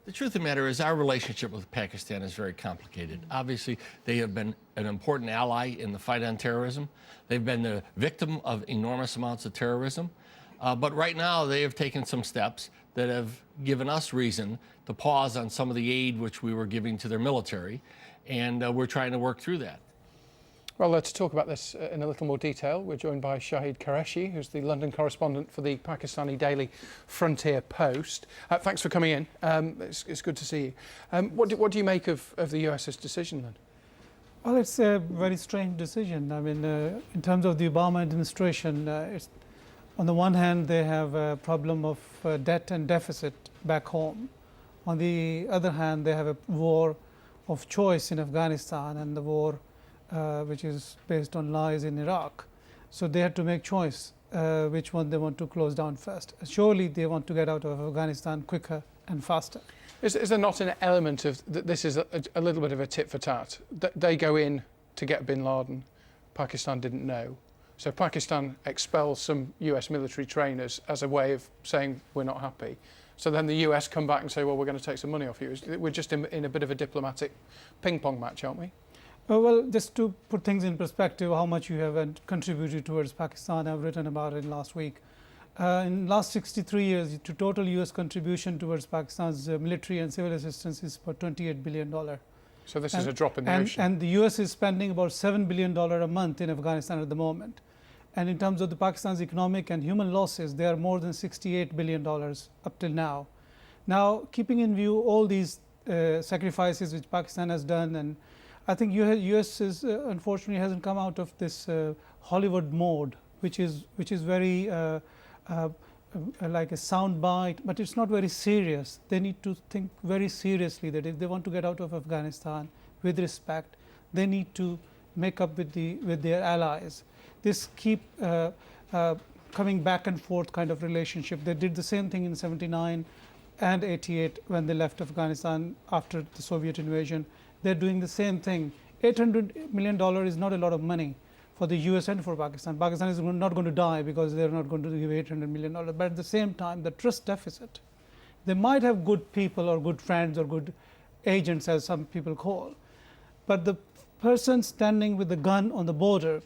The truth of the matter is our relationship with Pakistan is very complicated. Obviously, they have been an important ally in the fight on terrorism. They've been the victim of enormous amounts of terrorism. But right now, they have taken some steps that have given us reason to pause on some of the aid which we were giving to their military. And we're trying to work through that. Well, let's talk about this in a little more detail. We're joined by Shahid Qureshi, who's the London correspondent for the Pakistani daily Frontier Post. Thanks for coming in. It's good to see you. What do you make of the US's decision then? Well, it's a very strange decision. I mean, in terms of the Obama administration, on the one hand, they have a problem of debt and deficit back home. On the other hand, they have a war of choice in Afghanistan and the war which is based on lies in Iraq. So they had to make choice which one they want to close down first. Surely they want to get out of Afghanistan quicker and faster. Is there not an element of this is a little bit of a tit for tat? They go in to get bin Laden. Pakistan didn't know. So Pakistan expels some US military trainers as a way of saying we're not happy. So then the US come back and say, well, we're going to take some money off you. We're just in a bit of a diplomatic ping-pong match, aren't we? Well, just to put things in perspective, how much you have contributed towards Pakistan, I've written about it last week. In the last 63 years, the total US contribution towards Pakistan's military and civil assistance is about $28 billion. So this is a drop in the ocean. And the US is spending about $7 billion a month in Afghanistan at the moment. And in terms of the Pakistan's economic and human losses, they are more than $68 billion up till now. Now, keeping in view all these sacrifices which Pakistan has done, and I think US is, unfortunately hasn't come out of this Hollywood mode, which is very like a sound bite, but it's not very serious. They need to think very seriously that if they want to get out of Afghanistan with respect, they need to make up with their allies. This keep coming back and forth kind of relationship. They did the same thing in '79 and '88 when they left Afghanistan after the Soviet invasion. They're doing the same thing. $800 million is not a lot of money for the US and for Pakistan. Pakistan is not going to die because they're not going to give $800 million. But at the same time, the trust deficit. They might have good people or good friends or good agents, as some people call. But the person standing with the gun on the border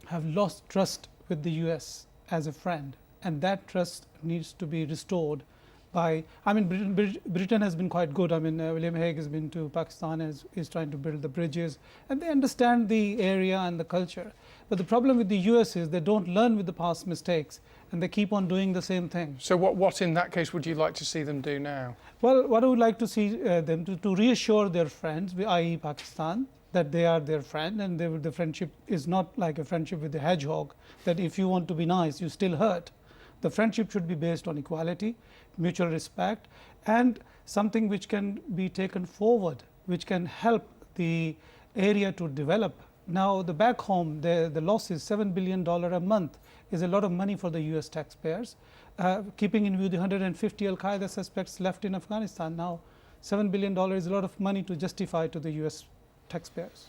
have lost trust with the US as a friend. And that trust needs to be restored. Britain has been quite good. William Hague has been to Pakistan and is trying to build the bridges, and they understand the area and the culture. But the problem with the US is they don't learn with the past mistakes, and they keep on doing the same thing. So what in that case would you like to see them do now? Well, what I would like to see them to reassure their friends, i.e. Pakistan, that they are their friend, and the friendship is not like a friendship with the hedgehog, that if you want to be nice, you still hurt. The friendship should be based on equality, mutual respect, and something which can be taken forward, which can help the area to develop. Now, the back home, the loss is $7 billion a month, is a lot of money for the US taxpayers. Keeping in view the 150 Al-Qaeda suspects left in Afghanistan, now $7 billion is a lot of money to justify to the US taxpayers.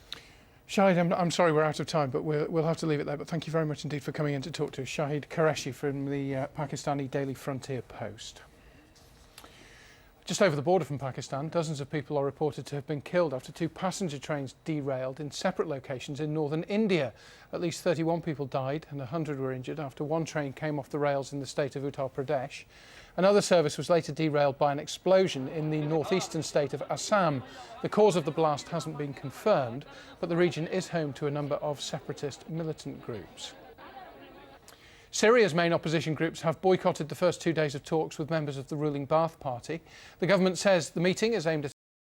Shahid, I'm sorry we're out of time, but we'll have to leave it there. But thank you very much indeed for coming in to talk to us. Shahid Qureshi from the Pakistani daily Frontier Post. Just over the border from Pakistan, dozens of people are reported to have been killed after two passenger trains derailed in separate locations in northern India. At least 31 people died and 100 were injured after one train came off the rails in the state of Uttar Pradesh. Another service was later derailed by an explosion in the northeastern state of Assam. The cause of the blast hasn't been confirmed, but the region is home to a number of separatist militant groups. Syria's main opposition groups have boycotted the first 2 days of talks with members of the ruling Ba'ath Party. The government says the meeting is aimed at